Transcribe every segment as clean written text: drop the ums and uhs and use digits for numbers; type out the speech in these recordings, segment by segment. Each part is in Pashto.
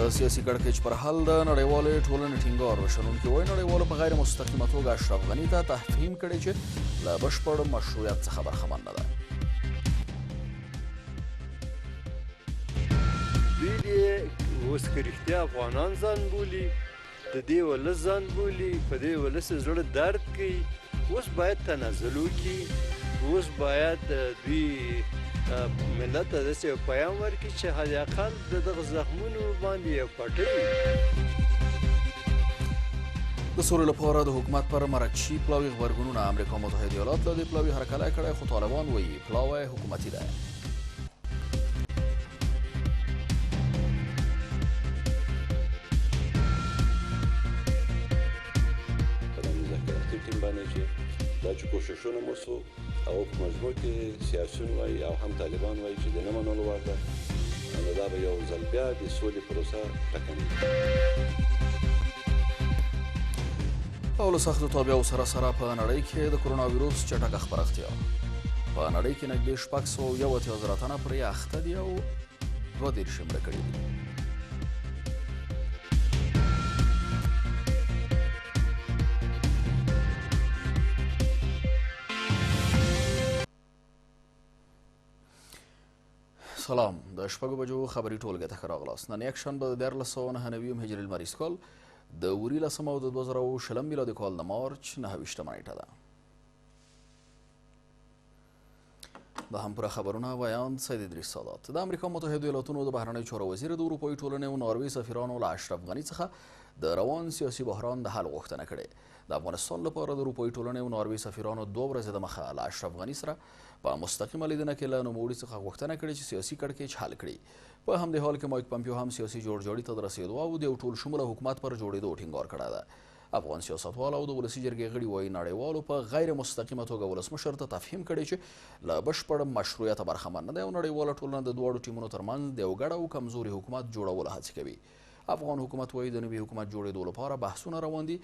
سیاسي کړکېچ پر حل د نړیوالې ټولنې ټینګار شنونکي وایي نړیوالو په غیر مستقیمه توګه اشرف غني ته تفهیم کړی چې له بشپړ مشروعیت څخه برخمن نه ده. دوی دې اوس که رښتیا افغانان ځان بولي، د دې ولس ځان بولي، په دې ولس زړه درد کوي، اوس باید تنازل وکړي، اوس باید دوی ملت ته داسې یو پیام ورکړي چې حداقل د دغه زخمونو باندې یو پټۍ د سولې لپاره د حکومت پر مرکچي پلاوي غبرګونونه امریکامتحد ایالات له دې پلاوي هرکلی کړی، خو طالبان وایي پلاوی حکومتي ده. دا چې کوششونه مو سو او په مجموع کې سیاسیون وایي او هم طالبان وایي چې د نه منلو وړ ده، نو دا به یو ځل بیا د سولې پروسه ټکني او له سختو تابعو سره په نړۍ کې د کرونا ویروس چټکه خپرختیا په نړۍ کې نږدې 681 تنه پرې اخته دي او 32 مړه کړي دي. سلام، د شپږو بجو خبري ټولګې ته ښه راغلاست. نن یکشنبه د 1499 هجري لمریز کال د وري 10 او د 2020 میلادي کال د مارچ 9 نیټه ده. د هم پوره خبرونه وایاند سید ادریس سادات. د امریکا متحده ایالاتونو د بهرنیو چارو وزیر د اروپایي ټولنې او ناروې سفیرانو له اشرف غني څخه د روان سیاسي بحران د حل غوښتنه کړې. د افغانستان لپاره د اروپایي ټولنې او ناروې سفیرانو 2 ورځې دمخه له اشرف غني سره په مستقیمه لیدنه کې له نوموړي څخه غوښتنه کړې چې سیاسي کړکېچ حل کړي. په همدې حال کې مایک پمپیو هم سیاسي جوړجاړي ته د رسېدو او د یو ټول شموله حکومت پر جوړېدو ټینګار کړی ده. افغان سیاستوال او د ولسي جرګې غړي وایي نړیوالو په غیر مستقیمه توګه ولسمشر ته تفهیم کړی چې له بشپړ مشروعیته برخمن نه دی او نړیواله ټولنه د دواړو ټیمونو ترمنځ د یو ګډ او کمزوري حکومت جوړولو هڅې کوي. افغان حکومت وایي د نوي حکومت جوړېدو لپاره بحثونه روان دي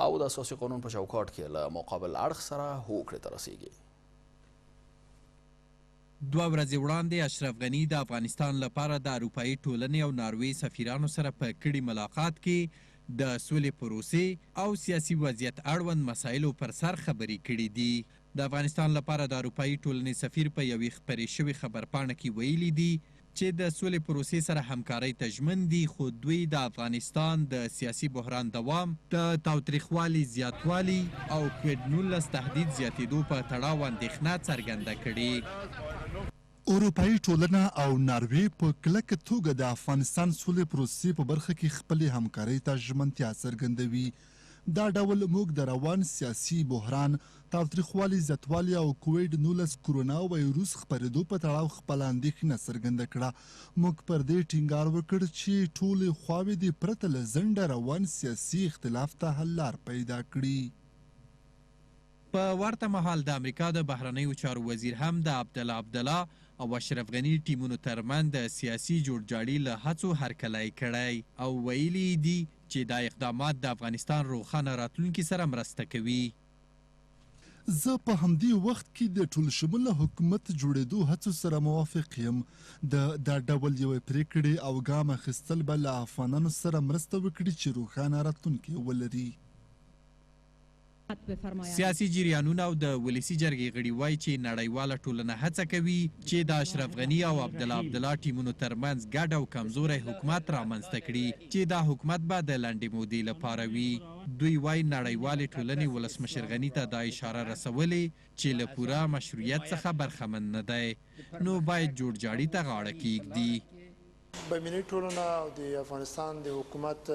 او د اساسي قانون په چوکاټ کې له مقابل اړخ سره هوکړې ته رسیږي. 2 ورځې وړاندې اشرف غني د افغانستان لپاره د اروپایي ټولنې او ناروې سفیرانو سره په کړي ملاقات کې د سولې پروسې او سیاسي وضعیت اړوند مسایلو پر سر خبرې کړي دي. د افغانستان لپاره د اروپایي ټولنې سفیر په یوې خپرې شوې خبرپاڼه کې ویلي دي چې د سولې پروسې سره همکارۍ ته ژمن دي، خو دوی د افغانستان د سیاسي بحران دوام، د تاوتریخوالي زیاتوالي او کووډ-19 تهدید زیاتېدو په تړاو اندېښنه څرګنده کړې. اروپایي ټولنه او ناروې په کلکه توګه د افغانستان سولې پروسې په برخه کې خپلې همکارۍ ته ژمنتیا څرګندوي. دا ډول موږ د روان سیاسي بحران، تاوتریخوالي زیاتوالي او کووډ-19 کرونا وایروس خپرېدو په تړاو خپله اندېښنه څرګنده کړه. موږ پر دې ټینګار وکړ چې ټولې خواوې دې پرته له ځنډه روان سیاسي اختلاف ته حل لار پیدا کړي. په ورته مهال د امریکا د بهرنیو چارو وزیر هم د عبدالله او اشرف غني ټیمونو ترمنځ د سیاسي جوړجاړي له هڅو هرکلی کړی او ویلي دي چې دا اقدامات د افغانستان روښانه راتلونکي سره مرسته کوي. زه په همدې وخت کې د ټول شموله حکومت جوړېدو هڅو سره موافق یم. دا ډول یوې پرېکړې او ګام اخیستل به له افغانانو سره مرسته وکړي چې روښانه راتلونکی ولري. سیاسي جریانونه او د ولسي جرګې غړي وایي چې نړیواله ټولنه هڅه کوي چې د اشرف غني او عبدالله ټیمونو ترمنځ ګډ او کمزوری حکومت رامنځته کړي چې دا حکومت به د لنډې مودې لپاره وي. دوی وایي نړیوالې ټولنې ولسمشر غني ته دا اشاره رسولې چې له پوره مشروعیت څخه برخمن نه دی، نو باید جوړجاړي ته غاړه کیږدي. بینالمللي ټولنه او د افغانستان د حکومت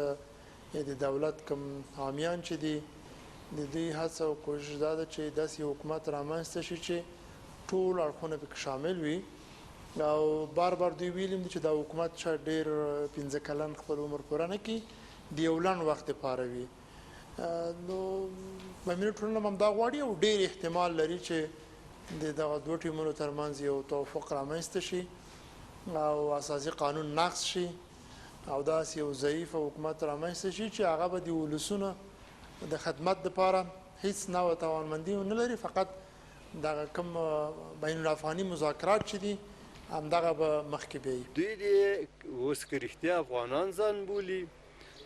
یا د دولت کوم حامیان چې دي د دې هڅه او کوشش دا ده چې داسې حکومت رامنځته شي چې ټول اړخونه پکې شامل وي او بار بار دوی ویلي دي چې دا حکومت چې ډېر 15 کلن خپل عمر پوره نه کړي، د یو لنډ وخت لپاره وي. نو بینالمللي ټولنه هم دا غواړي او ډېر احتمال لري چې د دغه دوه ټیمونو ترمنځ یو توافق رامنځته شي او اساسي قانون نقض شي او داسې یو ضعیف حکومت رامنځته شي چې هغه به د ولسونو د خدمت لپاره هیڅ نوع توانمندي نه لري، فقط دغه کوم بین الافغاني مذاکرات چې دي همدغه به مخکې بیایي. دوی دې اوس که رښتیا افغانان ځان بولي،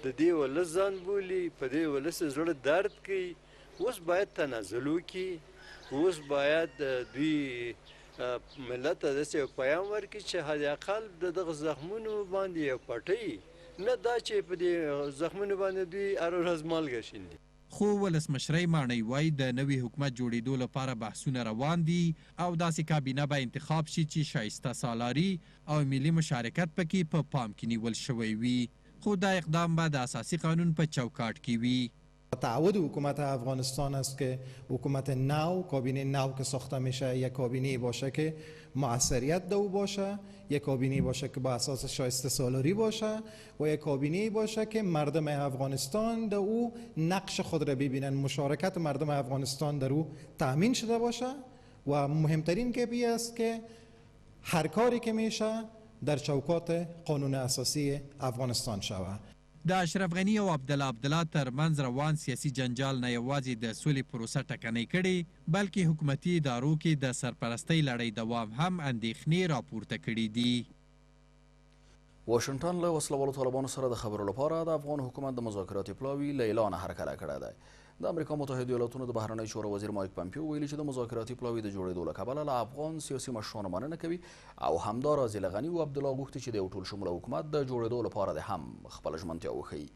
د دې ولس ځان بولي، په دې ولس زړه درد کوي، اوس باید تنازل وکړي. اوس باید دوی ملت ته داسې یو پیام ورکړي چې حداقل د دغه زخمونو باندې یو پټۍ، نه دا چې په دې زخمونو باندې دوی هره ورځ مالګه شیندي. خو ولسمشرۍ ماڼۍ وایي د نوي حکومت جوړېدو لپاره بحثونه روان دي او داسې کابینه به انتخاب شي چې شایسته سالاري او ملي مشارکت پکې په پام کې نیول شوی وي. خو دا اقدام به د اساسي قانون په چوکاټ کې وي. تعهد حکومت افغانستان است که حکومت نو، کابینه نو که ساخته میشه، یک کابینه باشه که موثریت دو باشه، یک کابینه باشه که با اساس شایسته سالاری باشه و یک کابینه باشه که مردم افغانستان در او نقش خود را ببینن، مشارکت مردم افغانستان در او تأمین شده باشه و مهمترین که است که هر کاری که میشه در چوکات قانون اساسی افغانستان شود. د اشرف غني او عبدالله ترمنځ روان سیاسي جنجال نه یوازې د سولې پروسه ټکنۍ کړې، بلکې حکومتي ادارو کې د سرپرستۍ لړۍ دوام هم اندېښنې راپورته کړي دي. واشنګټن له وسلوالو طالبانو سره د خبرو لپاره د افغان حکومت د مذاکراتي پلاوي له اعلانه هرکلی کړی دی. د امریکامتحد ایالاتونو د بهرنیو چارو وزیر مایک پمپیو ویلي چې د مذاکراتي پلاوي د جوړېدو له کبله له افغان سیاسي مشرانو مننه کوي او همداراز له غني او عبدالله غوښتي چې د یو ټول شموله حکومت د جوړېدو لپاره د هم خپله ژمنتیا وښیي.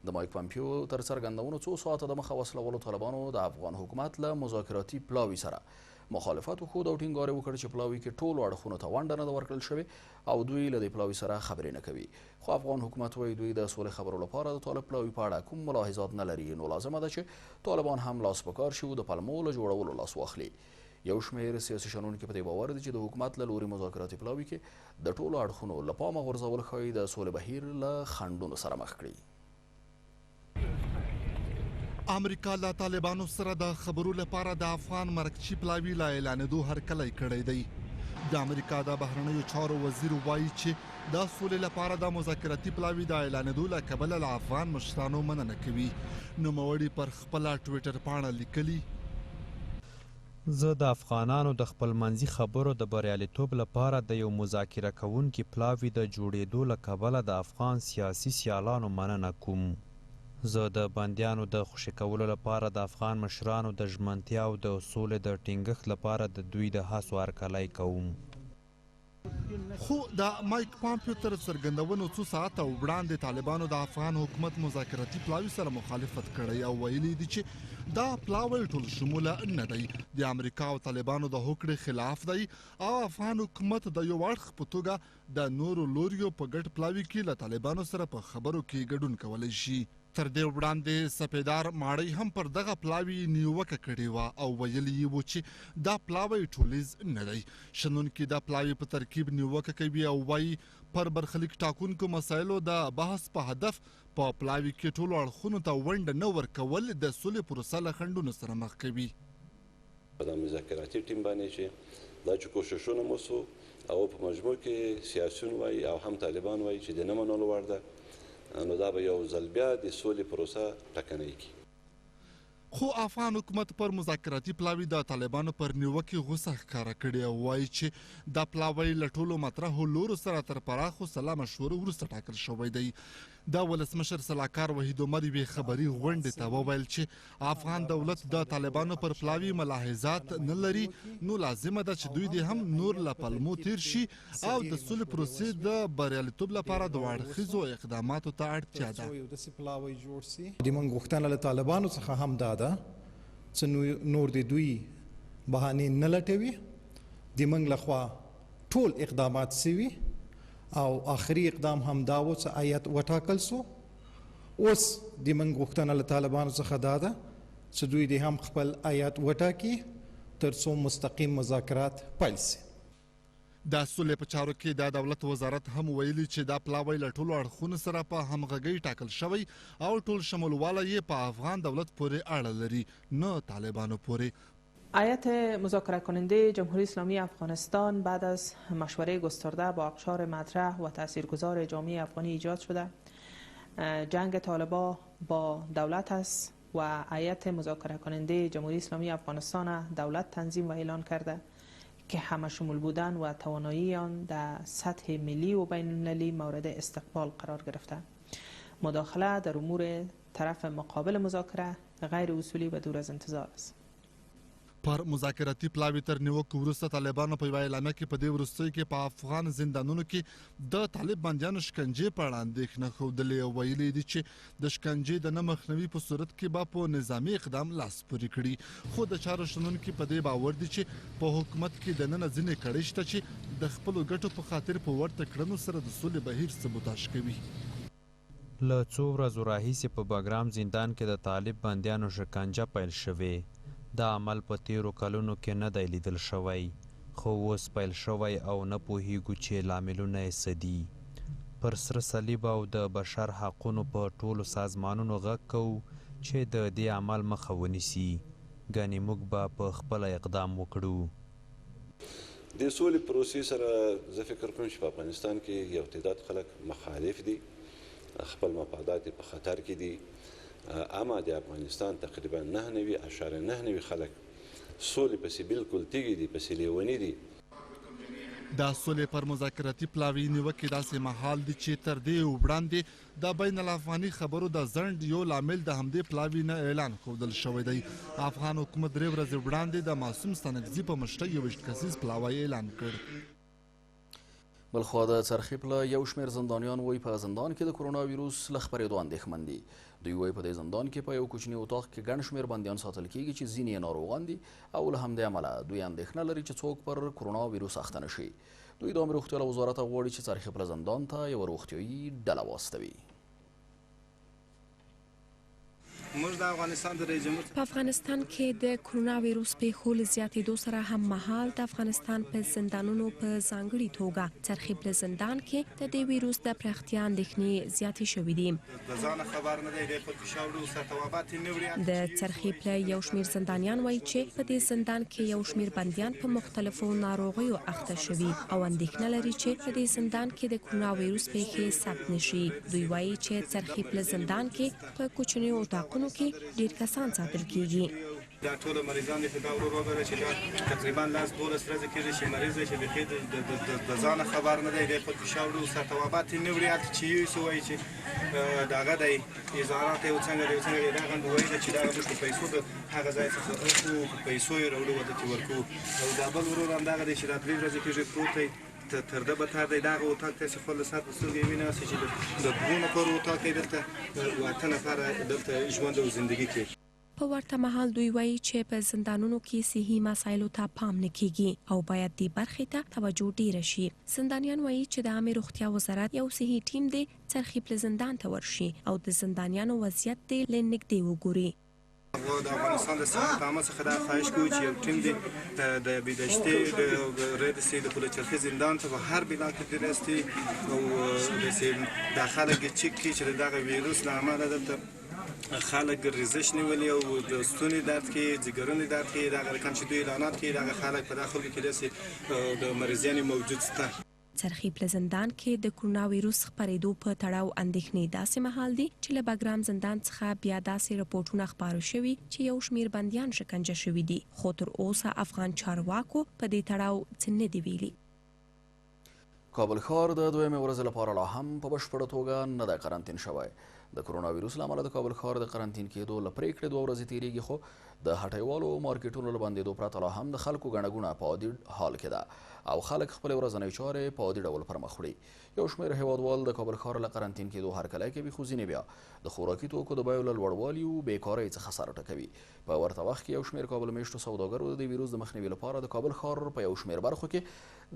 د مایک پمپیو تر څرګندونو څو ساعته د مخه وسلوالو طالبانو د افغان حکومت له مذاکراتي پلاوي سره مخالفت وښود او ټینګار وکړ چې پلاوي کې ټولو اړخونو ته ونډه نه ده ورکړل شوې او دوی له دې پلاوي سره خبرې نه کوي. خو افغان حکومت وایي دوی د سولې خبرو لپاره د طالب پلاوي په اړه کوم ملاحظات نه لري، نو لازمه ده چې طالبان هم لاس په کار شي او د پلمو له جوړولو لاس واخلي. یو شمېر سیاسي شنونکي په دې باور دي چې د حکومت له لوري مذاکراتي پلاوي کې د ټولو اړخونو له پامه غورځول ښایي د سولې بهیر له خنډونو سره مخ کړي. امریکا له طالبانو سره د خبرو لپاره د افغان مرکچي پلاوي لا اعلانېدو هرکلی کړی دی. د امریکا د بهرنیو چارو وزیر وایي چې د سولې لپاره د مذاکراتي پلاوي د اعلانېدو له کبله له افغان مشرانو مننه کوي. نوموړي پر خپله ټویټر پاڼه لیکلي: زه د افغانانو د خپلمنځي خبرو د بریالیتوب لپاره د یو مذاکره کوونکي پلاوي د جوړېدو له کبله د افغان سیاسي سیالانو مننه کوم. زه د بندیانو د خوشي کولو لپاره د افغان مشرانو د ژمنتیا او د سولې د ټینګښت لپاره د دوی د هڅو هرکلی کوم. خو د مایک پامپیو تر څرګندونو څو ساعته وړاندې طالبانو د افغان حکومت مذاکراتي پلاوي سره مخالفت کړی او ویلي دي چې دا پلاوی ټول شموله نه دی، د امریکا او طالبانو د هوکړې خلاف دی او افغان حکومت د یو اړخ په توګه د نورو لوریو په ګډ پلاوي کې له طالبانو سره په خبرو کې ګډون کولی شي. تر دې وړاندې سپیدار ماړی هم پر دغه پلاوي نیوکه کړې وه او ویلي یې وو چې دا پلاوی ټولیز نه دی. شنونکي د پلاوي په ترکیب نیوکه کوي او وایي پر برخلیک ټاکونکو مسایلو د بحث په هدف په پلاوي کې ټولو اړخونو ته ونډه نه ورکول د سولې پروسه له خنډونو سره مخ کوي. د مذاکراتي ټیم باندې چې دا چې کوششونه مو سو او په مجموع کې سیاسیون وایي او هم طالبان وایي چې د نه منلو وړ ده، نو دا به یو ځل بیا د سولې پروسه ټکنۍ کړي. خو افغان حکومت پر مذاکراتي پلاوي د طالبانو پر نیوکې غوسه ښکاره کړې او وایي چې دا پلاوی له ټولو مطرحو لورو سره تر پراخو سلا مشورو وروسته ټاکل شوی دی. د ولسمشر سلاکار وحید عمر یوې خبري غونډې ته وویل چې افغان دولت د طالبانو پر پلاوي ملاحظات نه لري، نو لازمه ده چې دوی دې هم نور له پلمو تیر شي او د سولې پروسې د بریالیتوب لپاره د اړخیزو اقداماتو ته اړتیا ده. د موږ غوښتنه له طالبانو څخه هم دا ده چې نور د دوی بهانې نه لټوي. د موږ لخوا ټول اقدامات سوي او آخري اقدام هم دا و چې آیت وټاکل سو. اوس د موږ غوښتنه له طالبانو څخه دا ده چې دوی دې هم خپل آیت وټاکي تر څو مستقیم مذاکرات پیل سي. د سولې په چارو کې د دولت وزارت هم ویلي چې دا پلاوی له ټولو اړخونو سره په همغږۍ ټاکل شوی او ټول شمولواله یې په افغان دولت پورې اړه لري، نه طالبانو پورې. هیئت مذاکره کننده جمهوری اسلامی افغانستان بعد از مشوره گسترده با اقشار مطرح و تاثیرگذار جامعه افغانی ایجاد شده. جنگ طالبان با دولت است و هیئت مذاکره کننده جمهوری اسلامی افغانستان دولت تنظیم و اعلان کرده که همه شمول بودن و توانایی آن در سطح ملی و بین المللی مورد استقبال قرار گرفته. مداخله در امور طرف مقابل مذاکره غیر اصولی و دور از انتظار است. پر مذاکراتي پلاوي تر نیوکو وروسته طالبانو په یوه اعلامیه کې په دې وروستیو کې په افغان زندانونو کې د طالب بندیانو شکنجې په اړه اندېښنه ښودلې او ویلي دي چې د شکنجې د نه مخنیوي په صورت کې به په نظامي اقدام لاس پورې کړي. خو د چارو شنونکي په دې باور دي چې په حکومت کې دننه ځینې کړۍ شته چې د خپلو ګټو په خاطر په ورته کړنو سره د سولې بهیر سبوتاژ کوي. له څو ورځو راهیسې په بګرام زندان کې د طالب بندیانو شکنجه پیل شوې. دا عمل په تیرو کلونو کې نه دی لیدل شوی، خو اوس پیل شوی او نه پوهیږو چې لاملونه یې څه دي. پر سره صلیب او د بشر حقونو په ټولو سازمانونو غږ کوو چې د دې عمل مخه ونیسي. ګنې موږ به په خپله اقدام وکړو. د سولې پروسې سره زه فکر کوم چې په افغانستان کې یو تعداد خلک مخالف دي، خپل مفادات په خطر کې دي. اما د افغانستان تقریبا 9.9 خلک سولې پسې بالکل تیږي دي، پسې لیوني دي. د سولې پر مذاکراتي پلاوي نیوکې داسې مهال دي چې تر دې وړاندې د بین الافغاني خبرو د ځنډ یو لامل د همدې پلاوي نه اعلان ښودل شوی دی. افغان حکومت 3 ورځې وړاندې د معصوم ستانکزي په مشرۍ 21 کسیز پلاوی اعلان کړ. بلخوا د څرخي پله یو شمېر زندانیان وایي په زندان کې د کرونا ویروس له خپرېدو اندېښمن دي. دوی وایي په دې زندان کې په یو کوچني اتاق کې ګڼ شمېر بندیان ساتل کېږي چې ځینې یې ناروغان دي او له همدې امله دوی اندېښنه لري چې څوک پر کرونا ویروس اخته نه شي. دوی د عامه روغتیا له وزارته غواړي چې څرخي پله زندان ته یوه روغتیایي ډله واستوي. په افغانستان کې د کرونا ویروس پیښو له زیاتېدو سره هم مهال د افغانستان په زندانونو په ځانګړي توګه څرخي پله زندان کې د دې ویروس د پراختیا اندېښنې زیاتې شوې دي. د څرخي پله یو شمېر زندانیان وایي چې په دې زندان کې یو شمېر بندیان په مختلفو ناروغیو اخته شوي او اندېښنه لري چې په دې زندان کې د کرونا ویروس پیښې ثبت نشي. دوی وایي چې څرخي پله زندان کې په کوچنیو اتاقونو کې ډېر کسان ساتل کېږي. دا ټول مریضان دي چې دا وګوره چې تقریبا 12 ورځې کېږي چې مریض چې د ځان خبر نه دی، د خپل فشار او ستوابات نه وړي چې یو څه وایي چې داغه د ازارات یو څنګه دا غند وایي چې دا د پیسو د هغه ځای څخه او پیسو یې راوړو ودته ورکو او دا بل ورور هم داغه چې دا 3 ورځې کېږي پروت تر ده به تر دی دغه اتاق ته چې خپل سات سترګې ویني چې د 2 نفرو اتاق کې دلته 8 نفر دلته ژوند او ژوندګي کوي. په ورته مهال دوی وایي چې په زندانونو کې صحي مسایلو ته پام نه کیږي او باید دې برخې ته توجه ډیره شي. زندانیان وایي چې د عامه روغتیا وزارت یو صحي ټیم دې څرخي پله زندان ته ورشي او د زندانیانو وضعیت دې له نږدې وګوري. د افغانستان د صحت عامه څخه دا خواهش کوي چې یو ټیم د بهداشتي د رئیس د پلچرخي زندان ته په هر بنا کې درستي او د خلک چک کی چې دغه ویروس له امله د خلک ریزش نیولې او د ستوني درد کې ځګرونې درد کې دغه رقم چې دوی اعلانات کوي دغه خلک په داخل کې داسې د مریضانو موجود شته. څرخي پله زندان کې د کرونا ویروس خپرېدو په تړاو اندېښنې داسې مهال دي چې له بګرام زندان څخه بیا داسې رپورټونه خپاره شوي چې یو شمېر بندیان شکنجه شوي دي، خو تر اوسه افغان چارواکو په دې تړاو څه نه دي ویلي. کابل ښار د دویمې ورځې لپاره لا هم په بشپړه توګه نه دی قرنطین شوی. د کرونا ویروس له امله د کابل ښار د قرنطین کېدو له پرېکړې 2 ورځې تېرېږي، خو د هټیوالو مارکیټونو له بندېدو پرته لا هم د خلکو ګڼه ګوڼه په عادي حال کې ده او خلک خپلې ورځنۍ چارې په عادي ډول پر مخ وړي. یو شمېر هیوادوال د کابل ښار له قرنطین کېدو هرکلی کوي، خو ځینې بیا د خوراکي توکو د بیو له لوړوالي او بېکارۍ څخه سر ټکوي. په ورته وخت کې یو شمېر کابل میشتو سوداګرو د ویروس د مخنیوي لپاره د کابل ښار په یو شمېر برخو کې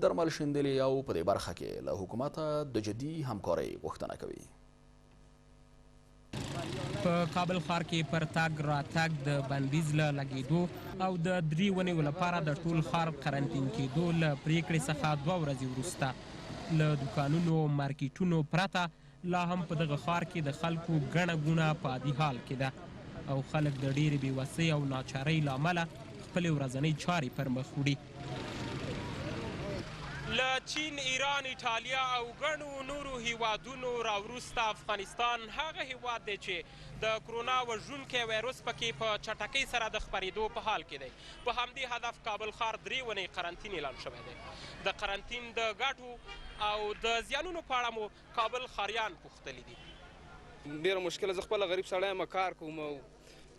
درمل شیندلي او په دې برخه کې له حکومته د جدي همکارۍ غوښتنه کوي. په کابل ښار کې پر تګ راتګ د بندیز له لګېدو او د 3 ونیو لپاره د ټول ښار قرنطین کېدو له پرېکړې څخه 2 ورځې وروسته له دوکانونو مارکیټونو پرته لا هم په دغه ښار کې د خلکو ګڼه ګوڼه په عادي حال کې ده او خلک د ډېرې بېوسۍ او ناچارۍ له امله خپلې ورځنۍ چارې پر مخ وړي. له چین، ایران، ایټالیا او ګڼو نورو هیوادونو راوروسته افغانستان هغه هیواد دی چې د کرونا وژونکی ویروس پکې په چټکۍ سره د خپرېدو په حال کې دی. په همدې هدف کابل ښار 3 ونې قرنطین اعلان شوی دی. د قرنطین د ګټو او د زیانونو په اړه مو کابل ښاریان پوښتلي دي. ډېره مشکله، زه خپله غریب سړی یم، کار کوم،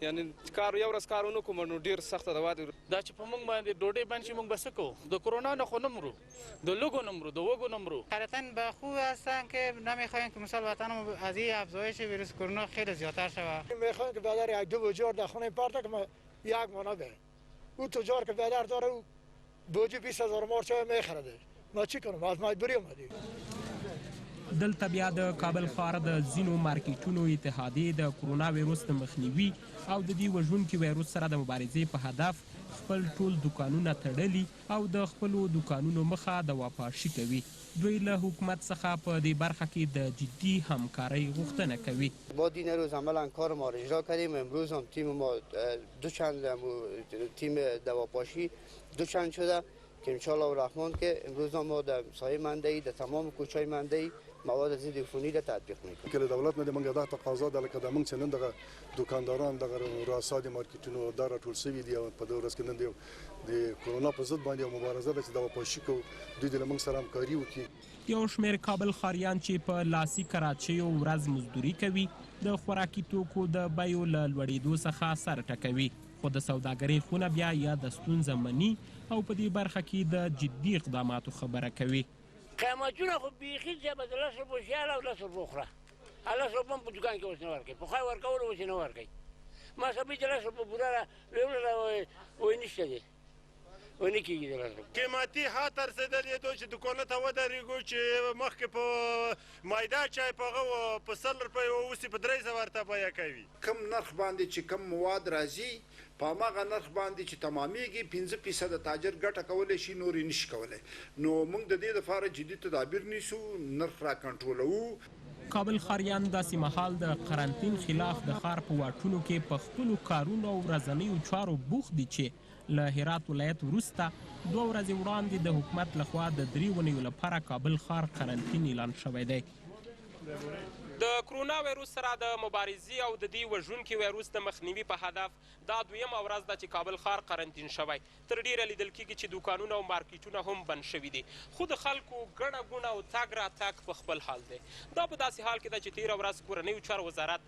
یعنی کار یو ورځ کار ونه کوم نو ډېر سخته ده. دا چې په موږ باندې ډوډۍ بند شي موږ به څه کوو؟ د کرونا نه خو نه مرو، د لوگو نه مرو، د وگو نه مرو. قطعا به خوب هستن که نمیخوایم که مثال وطنم از این افزایش ویروس کرونا خیلی زیادتر شود. میخوایم که بدر یک دو بجار در خونه پرته که ما یک مانه بره. او تجار که بدر داره او بوجی 20,000 مارچه میخرده. ما چی کنم؟ از مجبوری اومدیم. دلته بیا د کابل ښار د ځینو مارکیټونو اتحادیې د کرونا ویروس د مخنیوي او د دې وژونکي ویروس سره د مبارزې په هدف خپل ټول دوکانونه تړلي او د خپلو دوکانونو مخه د واپاشي کوي. دوی له حکومت څخه په دې برخه کې د جدي همکارۍ غوښتنه کوي. ما این روز عملا کار ما را اجرا کردیم. امروز هم تیم ما دوچند تیم دواپاشی دوچند شده که انشالله الرحمن که امروز ما در سایه مندهی در تمام کوچه‌های مندهی مواد ضد عفونی را تطبیق میکنیم. که دولت نه موږ دا تقاضا ده لکه د موږ چې نن دغه دکانداران دغه رؤسا د مارکیټونو دا راټول شوي دي او په دغه ورځ کې نن د کرونا په ضد باندې مبارزه ده چې دواپاشي کوو، دوی د موږ سره همکاري وکړي. یو شمېر کابل ښاریان چې په لاسي کراچیو ورځ مزدوري کوي د خوراکي توکو د بیو له لوړېدو څخه سر ټکوي، خو د سوداګرۍ خونه بیا یا د ستونزه مني او په دې برخه کې د جدي اقداماتو خبره کوي. قیمتونه خو بیخي زیات د 10 روپو شیال او 10 روپو خوره. 10 روپو په دکان کې اوس نه ورکوي، پخوا یې ورکول اوس یې نه ورکوي. ما سبي 10 روپو بوره ویوړله وایي نشته دی، وایي نه کېږي 10 روپو. قیمتي ها تر رسېدلې ده چې دوکانو ته ودرېږو چې مخکې په مایده چای په هغه په 100 روپۍ اوس یې په 300 ورته بیه کوي. کم نرخ باندې چې کم مواد راځي په هماغه نرخ باندې چې تمامیږي 5% تاجر ګټه کولی شي، نور یې نشي کولی. نو موږ د دې لپاره جدي تدابیر نیسو، نرخ را کنټرولوو. کابل ښاریان داسې مهال د قرنطین خلاف د ښار په واټونو کې په خپلو کارونو او ورځنیو چارو بوخت دي چې له هرات ولایت وروسته 2 ورځې وړاندې د حکومت لخوا د 3 ونیو لپاره کابل ښار قرنطین اعلان شوی دی. د کرونا ویروس سره د مبارزې او د دې وژونکي ویروس د مخنیوي په هدف دا 2مه ورځ ده چې کابل ښار قرنطین شوی. تر ډیره لیدل کېږي چې دوکانونه او مارکیټونه هم بند شوي دي، خو د خلکو ګڼه ګوڼه او تګ راتګ په خپل حال دی. دا په داسې حال کې ده چې تېره ورځ کورنیو چارو وزارت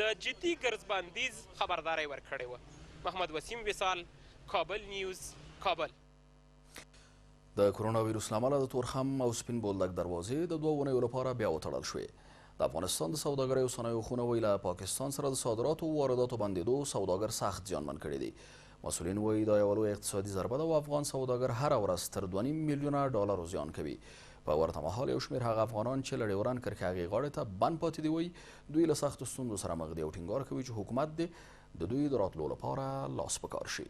د جدي ګرځبندیز خبرداری ورکړې وه. محمد وسیم وصال، کابل نیوز، کابل. د کرونا ویروس له امله د تورخم او سپین بولدک دروازې د 2 ونیو لپاره بیا وتړل شوې. د افغانستان د سوداګرۍ او صنایعو خونه وایي له پاکستان سره د صادراتو او وارداتو بندېدو سوداګر سخت زیانمن کړي دي. مسؤلین وایي دا یوه لویه اقتصادي ضربه ده او افغان سوداګر هره ورځ تر 2.5 میلیونه ډالرو زیان کوي. په ورته مهال یو شمېر هغه افغانان چې له ډیورنډ کرښې هغې غاړې ته بند پاتې دي وایي دوی له سختو ستونزو سره مخ دي او ټینګار کوي چې حکومت دې د دوی د راتلو لپاره لاس په کار شي.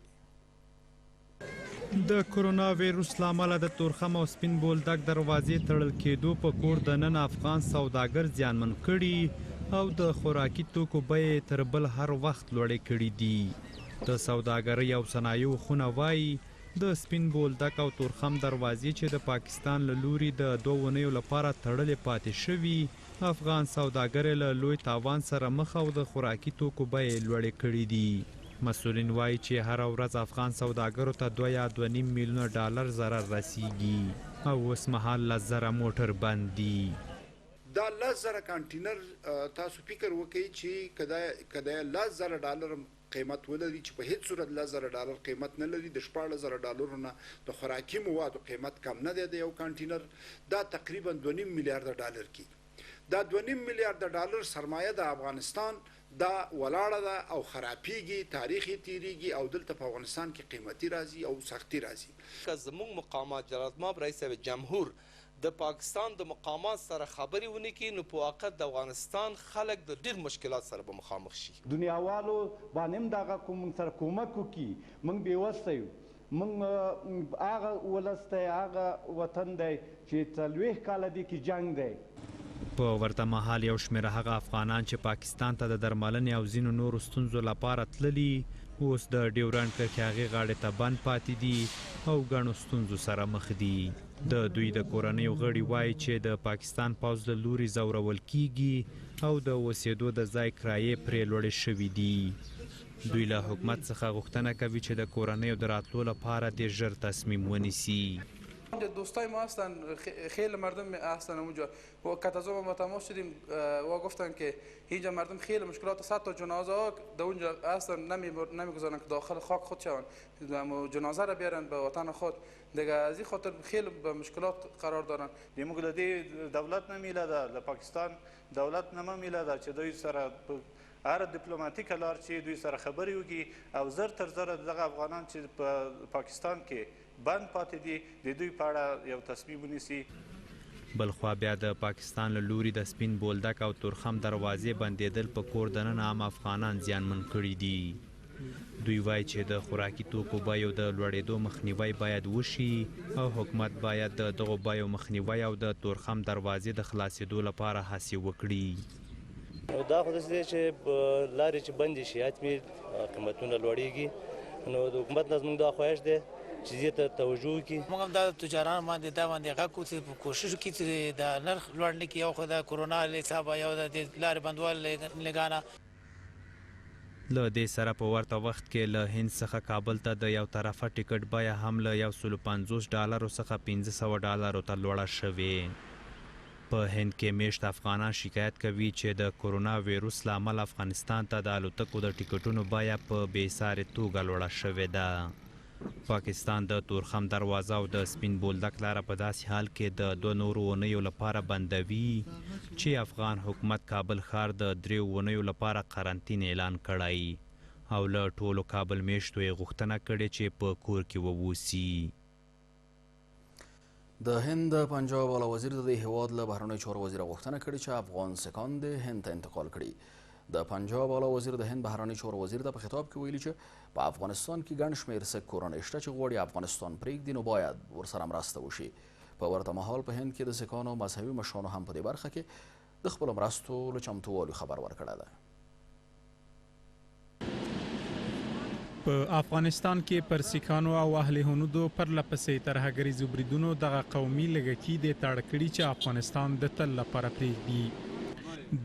د کرونا ویروس له امله د تورخم او سپین بولدک دروازې تړل کېدو په کور دننه افغان سوداګر زیانمن کړي او د خوراکي توکو بیې تر بل هر وخت لوړې کړي دي. د سوداګرۍ او صنایعو خونه وایي د سپین بولدک او تورخم دروازې چې د پاکستان له لوري د 2 ونیو لپاره تړلې پاتې شوي افغان سوداګر له لوی تاوان سره مخ او د خوراکي توکو بیې لوړې کړي دي. مسؤلین وایي چې هر ورځ افغان سوداګرو ته 2 یا 2.5 میلیونه ډالر ضرر رسیږي او اوس مهال 10,000 موټر بند دي. دا 10,000 کانټینر تاسو فکر وکړئ چې کدا 10,000 ډالر قیمت ولري چې په هیڅ صورت 10,000 ډالر قیمت نه لري. د 14,000 ډالرو نه د خوراکي موادو قیمت کم نه دی. د یو کانټینر دا تقریبا 2.5 میلیارډ ډالر کی. دا 2.5 میلیارډ ډالر سرمایه د افغانستان دا ولاړه ده او خرابېږي، تاریخ یې تیریږي او دلته په افغانستان کې قیمتي راځي او سختي راځي. که زموږ مقامات جلالتمآب رئیس جمهور د پاکستان د مقامات سره خبرې ونه کړي نو په واقع د افغانستان خلک د ډېر مشکلات سره به مخامخ شي. دنیاوالو باندې هم دغه کوم سره کومک وکړي. موږ بېوسته یو، موږ هغه ولس دی، هغه وطن دی چې 40 کاله دی کې جنګ دی. په ورته مهال یو شمېر هغه افغانان چې پاکستان ته د درملنې او ځینو نورو ستونزو لپاره تللي اوس د ډیورنډ کرښې هغې غاړې ته بند پاتې دي او ګڼو ستونزو سره مخ دي. د دوی د کورنیو غړي وایي چې د پاکستان پوځ له لوري ځورول کیږي او د اوسېدو د ځای کرایې پرې لوړې شوي دي. دوی له حکومت څخه غوښتنه کوي چې د کورنیو د راتلو لپاره دې ژر تصمیم ونیسي. دوستای ما هستن، خیلی مردم هستن اونجا و کتازو ما تماس شدیم و گفتن که اینجا مردم خیلی مشکلات، 100 تا جنازه ها در اونجا هستن، نمیگذارن که داخل خاک خود شون، جنازه را بیارن به وطن خود. دیگه از این خاطر خیلی به مشکلات قرار دارن. موږ له دې دولت نه میله ده، له پاکستان دولت نه ما میله ده چې دوی سره هر دیپلوماتیکه لار چې دوی سره خبرې وکړي او زر تر زره دغه افغانان چې په پاکستان کې بند پاتې دي د دوی په اړه یو تصمیم ونیسي. بلخوا بیا د پاکستان له لوري د سپین بولدک او تورخم دروازې بندېدل په کور دننه عام افغانان زیانمن کړي دي. دوی وایي چې د خوراکي توکو بیو د لوړېدو مخنیوی باید وشي او حکومت باید د دغو بیو مخنیوی او د تورخم دروازې د خلاصېدو لپاره هڅې وکړي. دا خو داسې دی چې لارې چې بندې شي حتمي قیمتونه لوړېږي، نو د حکومت نه زموږ دا خواهش دی چې دې ته توجه وکړي. موږ هم دا تجاران باندې دا باندې غږ کوو چې کوشش وکړي چې د نرخ لوړ نه کړي، یو خو د کرونا له حسابه یو د لارې بندول لګانه. له دې سره په ورته وخت کې له هند څخه کابل ته د یو طرفه ټیکټ بیه هم له $150 څخه $500 ته لوړه شوې. په هند کې میشت افغانان شکایت کوي چې د کرونا ویروس له امله افغانستان ته د الوتکو د ټیکټونو بیه په بېسارې توګه لوړه شوې ده. پاکستان د تورخم دروازه او د سپین بولدک لاره په داسې حال کې د 2 نورو اونیو لپاره بندوي چې افغان حکومت کابل ښار د 3 اونیو لپاره قرنطین اعلان کړی او له ټولو کابل میشتو یې غوښتنه کړې چې په کور کې ووسي. د هند پنجاب اعلی وزیر د دې هیواد له بهرنیو چارو وزیر غوښتنه کړې چې افغان سکان د هند ته انتقال کړي. د پنجاب اعلی وزیر د هند بهرنی چارو وزیر ته په خطاب کې ویلي چې په افغانستان کې ګڼ شمېر سک کورنۍ شته چې غواړي افغانستان پرېږدي، نو باید ورسره مرسته وشي. په ورته مهال په هند کې د سکانو مذهبي مشرانو هم په دې برخه کې د خپلو مرستو له چمتووالي خبر ورکړی ده. په افغانستان کې پر سیکانو او اهل هنودو پرله پسې ترهګریزو بریدونو دغه قومي لږکي د تاړه کړي چې افغانستان د تل لپاره پرېږدي.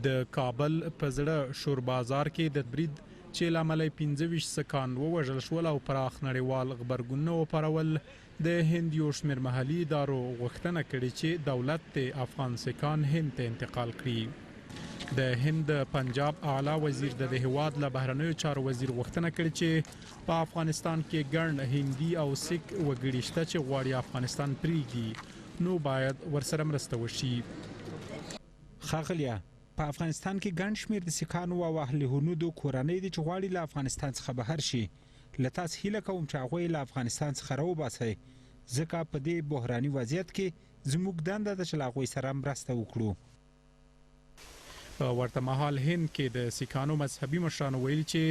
د کابل په زړه شور بازار کې د برید چې له امله 25 سکان ووژل شول او پراخ نړیوال غبرګونونه وپارول، د هند یو شمېر محلي ادارو غوښتنه کړې چې دولت د افغان سکان هند ته انتقال کړي. د هند پنجاب اعلی وزیر د هیواد له بهرنیو چارو وزیر غوښتنه کړې چې په افغانستان کې ګڼ هندي او سک وګړي شته چې غواړي افغانستان پرېږدي، نو باید ورسره مرسته وشي. ښاغلیه، په افغانستان کې ګڼ شمېر د سیکانو او اهل هنودو کورنۍ دي چې غواړي له افغانستان څخه بهر شي. له تاسو هیله کوم چې هغوی له افغانستان څخه راوباسئ، ځکه په دې بحراني وضعیت کې زموږ دنده ده چې له هغوی سره مرسته وکړو. په ورته مهال هند کې د سیکانو مذهبي مشرانو ویلي چې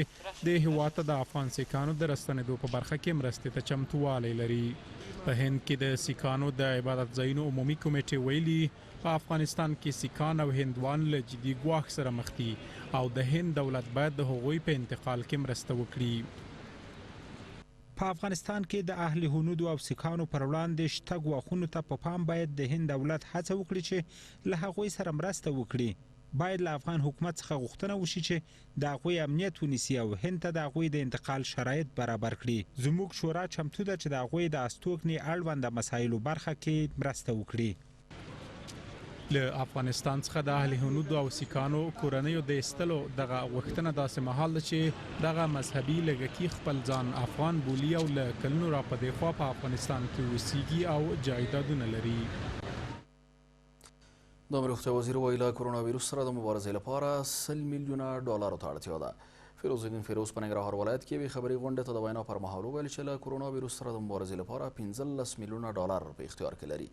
د هیواد ته د افغان سیکانو د راستنېدو په برخه کې مرستې ته چمتووالی لري. په هند کې د سیکانو د عبادت ځایونو عمومي کمیټې ویلي په افغانستان کې سیکان او هندوان له جدي ګواښ سره مخ دي او د هند دولت باید د هغوی په انتقال کې مرسته وکړي. په افغانستان کې د اهل هنودو او سیکانو پر وړاندې شته ګواښونو ته په پام باید د هند دولت هڅه وکړي چې له هغوی سره مرسته وکړي. باید له افغان حکومت څخه غوښتنه وشي چې د هغوی امنیت ونیسي او هند ته د هغوی د انتقال شرایط برابر کړي. زموږ شورا چمتو ده چې د هغوی د استوګنې اړونده مسایلو برخه کې مرسته وکړي. له افغانستان څخه د اهل هنودو او سیکانو کورنیو د ایستلو دغه غوښتنه داسې مهال ده چې دغه مذهبي لږکي خپل ځان افغان بولي او له کلونو را په دې خوا په افغانستان کې اوسیږي او جایدادونه لري. د روغتیا وزیر وایي له کرونا ویروس سره د مبارزې لپاره $100 میلیونه ته اړتیا ده. فیروز الدین فیروز په ننګرهار ولایت کې یوې خبري غونډې ته د وینا پر مهال وویل چې له کرونا ویروس سره د مبارزې لپاره $15 میلیونه په اختیار کې لري.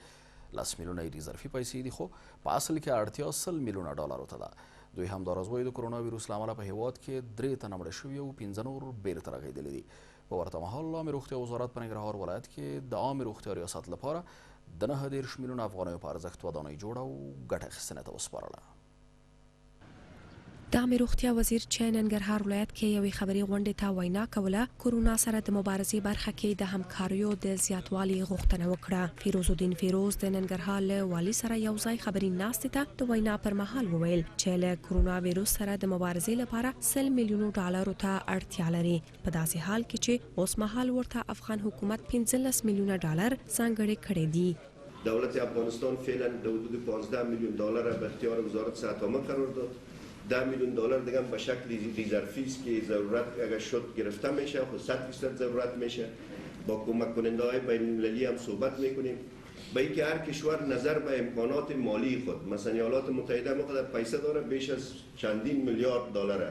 10 میلیونه یې اضافي پیسې دي، خو په اصل کې اړتیا $100 میلیونه ته ده. دوی همداراز وایي د کرونا ویروس له امله په هیواد کې 3 تنه مړه شوي او 15 نور بیرته رغېدلي دي. په ورته مهال عامې روغتیا وزارت په ننګرهار ولایت کې د عامې روغتیا ریاست لپاره د 19 میلیونه افغانیو په ارزښت ودانۍ جوړه او ګټه اخیستنې ته وسپارله. د عامه روغتیا وزیر چې ننګرهار ولایت کې یوې خبري غونډې ته وینا کوله کورونا سره د مبارزې برخه کې د همکاریو د زیاتوالي غوښتنه وکړه. فیروز الدین فیروز د ننګرهار له والي سره یو ځای خبري ناستې ته د وینا پر مهال وویل چې له کورونا وایروس سره د مبارزې لپاره 100 میلیون ډالرو ته اړتیا لري. په داسې حال کې چې اوس مهال ورته افغان حکومت 15 میلیون ډالر ځانګړي کړي دي. دولت افغانستان فعلا در حدود 15 میلیون دلار به اختیار وزارت صحت عامه قرار داد. 10 میلیون دلار دیگه به شکل ریزرفیس که ضرورت اگر شد گرفته میشه، خود 100% ضرورت میشه. با کمک کننده های بین المللی هم صحبت میکنیم. به اینکه هر کشور نظر به امکانات مالی خود، مثلا ایالات متحده مقدار پیسه داره، بیش از چندین میلیارد دلاره.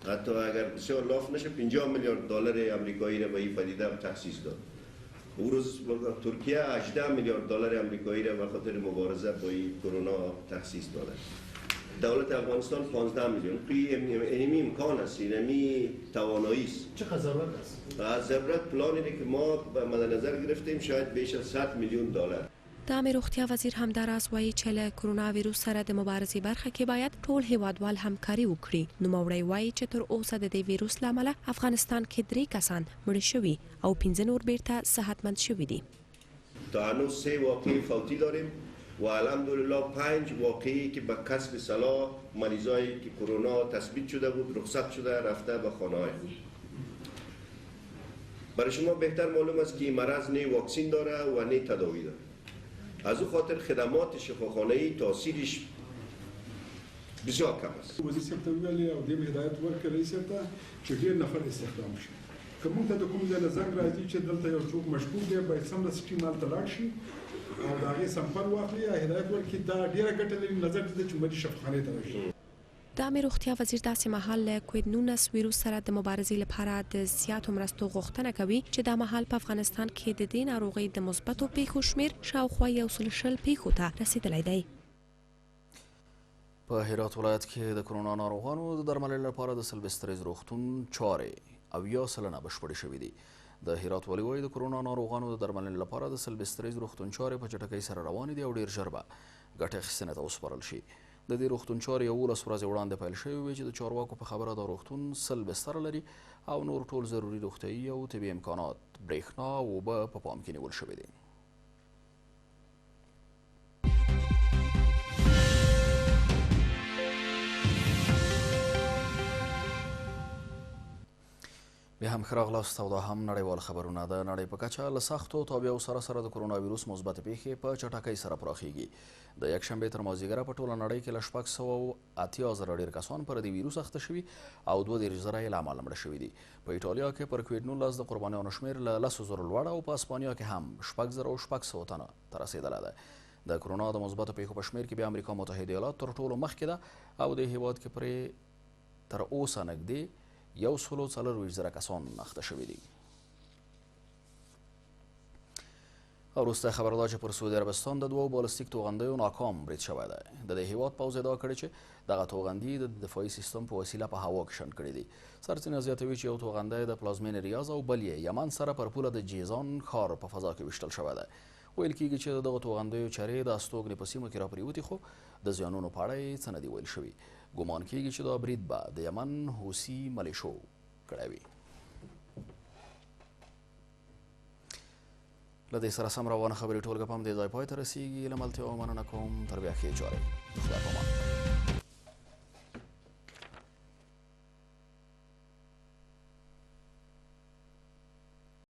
حتی اگر بسیار لاف نشه 50 میلیارد دلار آمریکایی را به این پدیده تخصیص داد. او روز ترکیه 18 میلیارد دلار آمریکایی را به خاطر مبارزه با کرونا تخصیص داده. دولت افغانستان 15 میلیون. اینمی امکان است، اینمی توانایی است. چقدر ضرورت است؟ ضرورت پلانی که ما به مد نظر گرفتیم شاید بیش از 100 میلیون دلار. د عامه روغتیا وزیر همداراز وایي چې له کورونا وایروس سره د مبارزې برخه کې باید ټول هیوادوال همکاري وکړي. نوموړی وایي چې تر اوسه د دې وایروس له امله افغانستان کې 3 کسان مړه شوي او 15 نور بیرته صحتمند شوي دي. تا هنوز 3 واقعه فوتی داریم و الحمدلله 5 واقعی که به کسب صلاح مریضایی که کرونا تثبیت شده بود رخصت شده رفته به خانه‌های خود. برای شما بهتر معلوم است که این مرض نه واکسین داره و نه تداوی داره. از او خاطر خدمات شفاخانه‌ای تاثیرش بسیار کم است. وزیر صاحب ته ویلي او دې هدایت ورکړی رئیس صاحب ته چې ډېر نفر استخدام شي. که موږ ته د کوم ځای نه زنګ راځي چې دلته یو څوک مشکوک دی باید سمدستي ټیم هلته لاړ شي او د هغې سمپل واخلي یا هدایت ورکړي. دا ډېره ګټه لري نظر دې چې مریض شفاخانې ته راشي. د عامه روغتیا وزیر داسې مهال له کووید 19 وایروس سره د مبارزې لپاره د زیاتو مرستو غوښتنه کوي چې دا مهال په افغانستان کې د دې ناروغۍ د مثبتو پیښو شمیر شاوخوا 100 پیښو ته رسیدلی دی. په هرات ولایت کې د کرونا ناروغانو د درملنې لپاره د سلبستریز روغتون چارې 80% بشپړې شوې دي. د هرات والي وایي د کرونا ناروغانو د درملنې لپاره د سلبستریز روغتون چارې په چټکۍ سره روانې دي او ډېر ژر به ګټې اخیستنې ته وسپارل شي. د دې روغتون چارې 11 ورځې وړاندې پیل شوې وې چې د چارواکو په خبره دا روغتون 100 بستره لري او نور ټول ضروري روغتیایي او طبي امکانات، برېښنا او اوبه په پام کې نیول شوي دي. بیا هم ښه راغلاست او دا هم نړیوال خبرونه. د نړۍ په کچه له سختو تابعو سره سره د کرونا ویروس مثبتې پیښې په چټکۍ سره پراخیږي. د یکشنبې تر مازدیګره په ټوله نړۍ کې له 680,000 ډېر کسان پر دې ویروس اخته شوي او 32,000 یې له امله مړه شوي دي. په ایټالیا کې پر کووید 19 د قربانیانو شمېر له 10,000 لوړ او په اسپانیا کې هم 6,600 تنه ته رسېدلی دی. د کرونا د مثبتو پیښو په شمېر کې بیا امریکامتحد ایالات تر ټولو مخکې ده او د هیواد کې پرې تر اوسه نږدې 140,000 کسان اخته شوي دي. وروسته خبر دا چې پر سعودي عربستان د 2 بالستیک توغندیو ناکام برید شوی دی. د دې هیواد پوځ ادعا کړې چې دغه توغندي د دفاعي سیستم په وسیله په هوا کې شنډ کړي دي. سرچینې زیاتوي چې یو توغندی د پلازمین ریاض او بل یې یمن سره پر پوله د جیزان ښار په فضا کې ویشتل شوی دی. ویل کېږي چې دغه توغندیو چرې د استوګنې په سیمو کې راپرېوتې خو د زیانونو په اړه یې څه نه دي ویل شوي. ګمان کېږي چې دا برید به د یمن حوثي ملیشو کړی وي. له دې سره سم روانه خبرې ټولګه په همدې ځای پای ته رسیږي. له ملتیا مننه کوم. تر بیا ښې چارې. خدای پامان.